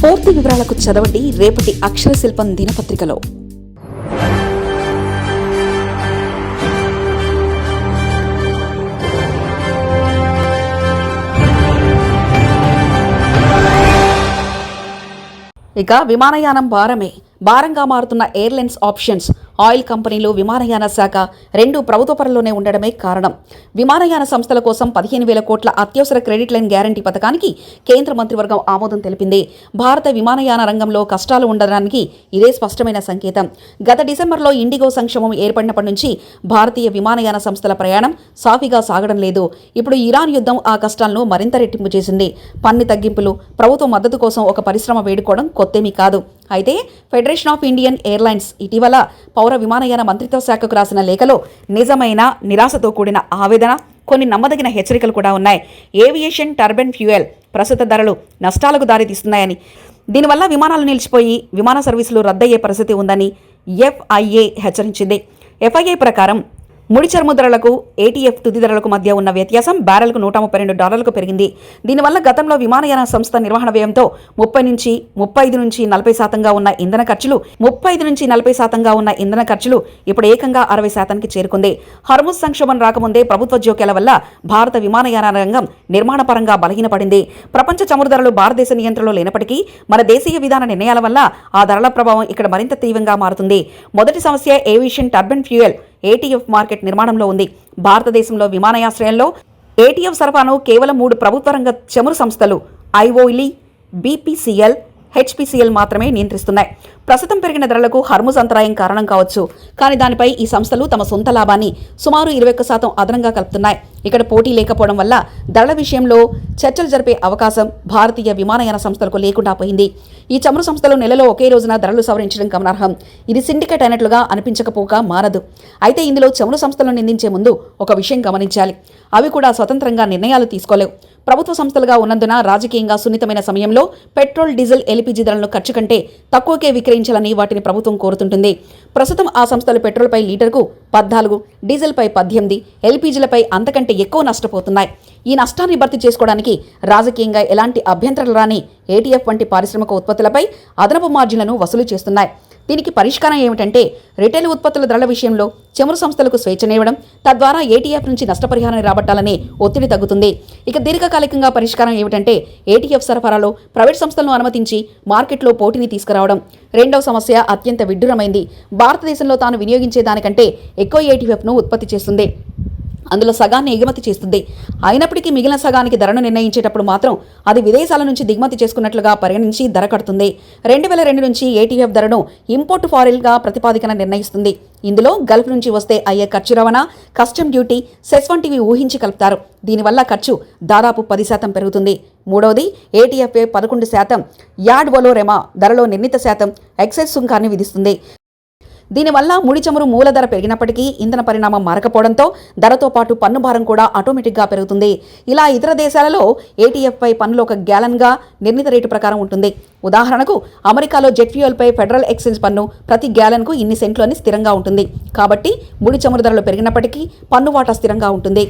పూర్తి వివరాలకు చదవండి రేపటి అక్షర శిల్పం దినపత్రికలో. ఇక విమానయానం భారంగా మారుతున్న ఎయిర్లైన్స్ ఆప్షన్స్. ఆయిల్ కంపెనీలు, విమానయాన శాఖ రెండు ప్రభుత్వ పరంలోనే ఉండడమే కారణం. విమానయాన సంస్థల కోసం 15,000 కోట్ల అత్యవసర క్రెడిట్ లైన్ గ్యారంటీ పథకానికి కేంద్ర మంత్రివర్గం ఆమోదం తెలిపింది. భారత విమానయాన రంగంలో కష్టాలు ఉండడానికి ఇదే స్పష్టమైన సంకేతం. గత డిసెంబర్లో ఇండిగో సంక్షోభం ఏర్పడినప్పటి నుంచి భారతీయ విమానయాన సంస్థల ప్రయాణం సాఫీగా సాగడం లేదు. ఇప్పుడు ఇరాన్ యుద్ధం ఆ కష్టాలను మరింత రెట్టింపు చేసింది. పన్ను తగ్గింపులు, ప్రభుత్వ మద్దతు కోసం ఒక పరిశ్రమ వేడుకోవడం కొత్తేమీ కాదు. అయితే ఫెడరేషన్ ఆఫ్ ఇండియన్ ఎయిర్లైన్స్ ఇటీవల పౌర విమానయాన మంత్రిత్వ శాఖకు రాసిన లేఖలో నిజమైన నిరాశతో కూడిన ఆవేదన, కొన్ని నమ్మదగిన హెచ్చరికలు కూడా ఉన్నాయి. ఏవియేషన్ టర్బైన్ ఫ్యూయల్ ప్రస్తుత ధరలు నష్టాలకు దారితీస్తున్నాయని, దీనివల్ల విమానాలు నిలిచిపోయి విమాన సర్వీసులు రద్దయ్యే పరిస్థితి ఉందని FIA హెచ్చరించింది. FIA ప్రకారం ముడి చమురు ధరలకు ATF తుది ధరలకు మధ్య ఉన్న వ్యత్యాసం బ్యారెల్కు $132 పెరిగింది. దీనివల్ల గతంలో విమానయాన సంస్థ నిర్వహణ వ్యయంతో 35 నుంచి 40% ఉన్న ఇంధన ఖర్చులు ఇప్పుడు ఏకంగా 60%కి చేరుకుంది. హర్ముజ్ సంక్షోభం రాకముందే ప్రభుత్వ జోక్యాల వల్ల భారత విమానయాన రంగం నిర్మాణపరంగా బలహీనపడింది. ప్రపంచ చమురు ధరలు భారతదేశ నియంత్రణలో లేనప్పటికీ మన దేశీయ విధాన నిర్ణయాల వల్ల ఆ ధరల ప్రభావం ఇక్కడ మరింత తీవ్రంగా మారుతుంది. మొదటి సమస్య aviation turbine fuel ATF market నిర్మాణంలో ఉంది. భారతదేశంలో విమానాశ్రయంలో ATF సరఫరాను కేవలం 3 ప్రభుత్వ రంగ చమురు సంస్థలు IOL, BPCL, HPCL మాత్రమే నియంత్రిస్తున్నాయి. ప్రస్తుతం పెరిగిన ధరలకు హర్ముజ్ అంతరాయం కారణం కావచ్చు, కానీ దానిపై ఈ సంస్థలు తమ సొంత లాభాన్ని సుమారు 21% అదనంగా కలుపుతున్నాయి. ఇక్కడ పోటీ లేకపోవడం వల్ల ధరల విషయంలో చర్చలు జరిపే అవకాశం భారతీయ విమానయాన సంస్థలకు లేకుండా పోయింది. ఈ చమురు సంస్థలు నెలలో ఒకే రోజున ధరలు సవరించడం గమనార్హం. ఇది సిండికేట్ అయినట్లుగా అనిపించకపోక మారదు. అయితే ఇందులో చమురు సంస్థలను నిందించే ముందు ఒక విషయం గమనించాలి. అవి కూడా స్వతంత్రంగా నిర్ణయాలు తీసుకోలేవు. ప్రభుత్వ సంస్థలుగా ఉన్నందున రాజకీయంగా సున్నితమైన సమయంలో పెట్రోల్, డీజిల్, LPG ధరలను ఖర్చు కంటే తక్కువకే విక్రయించాలని వాటిని ప్రభుత్వం కోరుతుంటుంది. ప్రస్తుతం ఆ సంస్థలు పెట్రోల్పై లీటర్కు 14, డీజిల్పై 18, LPGలపై అంతకంటే ఎక్కువ నష్టపోతున్నాయి. ఈ నష్టాన్ని భర్తీ చేసుకోవడానికి రాజకీయంగా ఎలాంటి అభ్యంతరాలు రాని ATF వంటి పారిశ్రామిక ఉత్పత్తులపై అదనపు మార్జిన్లను వసూలు చేస్తున్నాయి. దీనికి పరిష్కారం ఏమిటంటే రిటైల్ ఉత్పత్తుల ధరల విషయంలో చమురు సంస్థలకు స్వేచ్ఛనివ్వడం, తద్వారా ATF నుంచి నష్టపరిహారాన్ని రాబట్టాలనే ఒత్తిడి తగ్గుతుంది. ఇక దీర్ఘకాలికంగా పరిష్కారం ఏమిటంటే ATF సరఫరాలో ప్రైవేట్ సంస్థలను అనుమతించి మార్కెట్లో పోటీని తీసుకురావడం. రెండవ సమస్య అత్యంత విడ్డూరమైంది. భారతదేశంలో తాను వినియోగించే దానికంటే ఎక్కువ ATFను ఉత్పత్తి చేస్తుంది, అందులో సగాన్ని ఎగుమతి చేస్తుంది. అయినప్పటికీ మిగిలిన సగానికి ధరను నిర్ణయించేటప్పుడు మాత్రం అది విదేశాల నుంచి దిగుమతి చేసుకున్నట్లుగా పరిగణించి ధర కడుతుంది. 2002 నుంచి ATF ధరను ఇంపోర్ట్ ఫారెన్గా ప్రతిపాదికన నిర్ణయిస్తుంది. ఇందులో గల్ఫ్ నుంచి వస్తే అయ్యే ఖర్చు, రవాణా, కస్టమ్ డ్యూటీ, సెస్ వంటివి ఊహించి కలుపుతారు. దీనివల్ల ఖర్చు దాదాపు 10% పెరుగుతుంది. మూడవది ATF 11% యాడ్ వలోరెమా ధరలో నిర్ణీత శాతం ఎక్సైజ్ సుంకాన్ని విధిస్తుంది. దీనివల్ల ముడి చమురు మూల ధర పెరిగినప్పటికీ ఇంధన పరిణామం మారకపోవడంతో ధరతో పాటు పన్ను భారం కూడా ఆటోమేటిక్గా పెరుగుతుంది. ఇలా ఇతర దేశాలలో ATF పై పన్నులు ఒక గ్యాలన్గా నిర్ణీత రేటు ప్రకారం ఉంటుంది. ఉదాహరణకు అమెరికాలో జెట్ ఫ్యూయల్పై ఫెడరల్ ఎక్సైజ్ పన్ను ప్రతి గ్యాలన్కు ఇన్ని సెంట్లు అని స్థిరంగా ఉంటుంది. కాబట్టి ముడి చమురు ధరలు పెరిగినప్పటికీ పన్ను వాటా స్థిరంగా ఉంటుంది.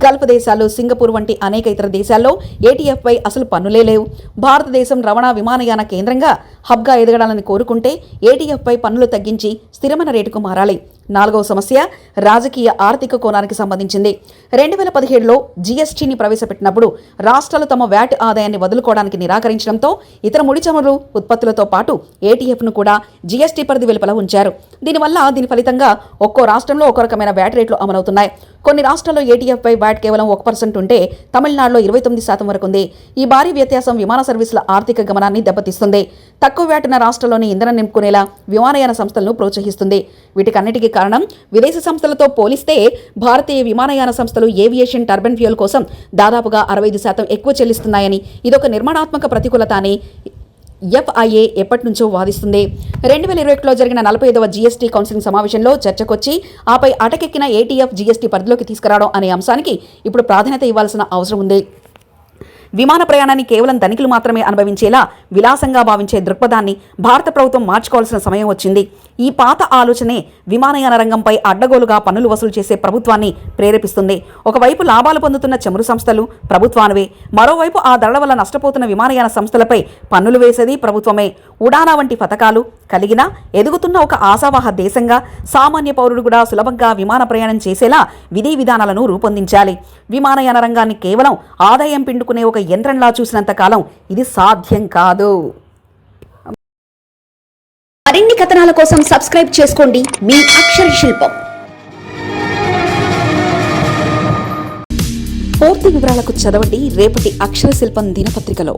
గల్ఫ్ దేశాలు, సింగపూర్ వంటి అనేక ఇతర దేశాల్లో ATF పై అసలు పన్నులే లేవు. భారతదేశం రవాణా విమానయాన కేంద్రంగా హబ్గా ఎదగడాలని కోరుకుంటే ATF పై పన్నులు తగ్గించి స్థిరమైన రేటుకు మారాలి. నాలుగవ సమస్య రాజకీయ ఆర్థిక కోణానికి సంబంధించింది. 2017లో GSTని ప్రవేశపెట్టినప్పుడు రాష్ట్రాలు తమ వ్యాట్ ఆదాయాన్ని వదులుకోవడానికి నిరాకరించడంతో ఇతర ముడి చమురు ఉత్పత్తులతో పాటు ATFను కూడా GST పరిధి వెలుపల ఉంచారు. దీని ఫలితంగా ఒక్కో రాష్ట్రంలో ఒక్కో రకమైన వ్యాట్ రేట్లు అమలవుతున్నాయి. కొన్ని రాష్ట్రాల్లో ATF పై వ్యాట్ కేవలం 1% ఉంటే తమిళనాడులో 29% వరకు ఉంది. ఈ భారీ వ్యత్యాసం విమాన సర్వీసుల ఆర్థిక గమనాన్ని దెబ్బతీస్తుంది. తక్కువ వ్యాట్ ఉన్న రాష్ట్రాల్లోని ఇంధనం నింపుకునేలా విమానయాన సంస్థలను ప్రోత్సహిస్తుంది. వీటికన్నిటికీ కారణం విదేశీ సంస్థలతో పోలిస్తే భారతీయ విమానయాన సంస్థలు ఏవియేషన్ టర్బైన్ ఫ్యూయల్ కోసం దాదాపుగా 65% ఎక్కువ చెల్లిస్తున్నాయని, ఇదొక నిర్మాణాత్మక ప్రతికూలత అని FIA ఎప్పటి నుంచో వాదిస్తుంది. 2021లో జరిగిన 45వ GST కౌన్సిలింగ్ సమావేశంలో చర్చకొచ్చి ఆపై అటకెక్కిన ATF GST పరిధిలోకి తీసుకురావడం అనే అంశానికి ఇప్పుడు ప్రాధాన్యత ఇవ్వాల్సిన అవసరం ఉంది. విమాన ప్రయాణాన్ని కేవలం ధనికులు మాత్రమే అనుభవించేలా విలాసంగా భావించే దృక్పథాన్ని భారత ప్రభుత్వం మార్చుకోవాల్సిన సమయం వచ్చింది. ఈ పాత ఆలోచనే విమానయాన రంగంపై అడ్డగోలుగా పన్నులు వసూలు చేసే ప్రభుత్వాన్ని ప్రేరేపిస్తుంది. ఒకవైపు లాభాలు పొందుతున్న చమురు సంస్థలు ప్రభుత్వానివే, మరోవైపు ఆ ధరల వల్ల నష్టపోతున్న విమానయాన సంస్థలపై పన్నులు వేసేది ప్రభుత్వమే. ఉడానా వంటి పథకాలు కలిగిన ఎదుగుతున్న ఒక ఆశావాహ దేశంగా సామాన్య పౌరుడు కూడా సులభంగా విమాన ప్రయాణం చేసేలా విధి విధానాలను రూపొందించాలి. విమానయాన రంగాన్ని కేవలం ఆదాయం పిండుకునే ఒక యంత్రంలా చూసినంత కాలం ఇది సాధ్యం కాదు. మరిన్ని కథనాల కోసం సబ్స్క్రైబ్ చేసుకోండి మీ అక్షర శిల్పం. పూర్తి వివరాలకు చదవండి రేపటి అక్షర శిల్పం దినపత్రికలో.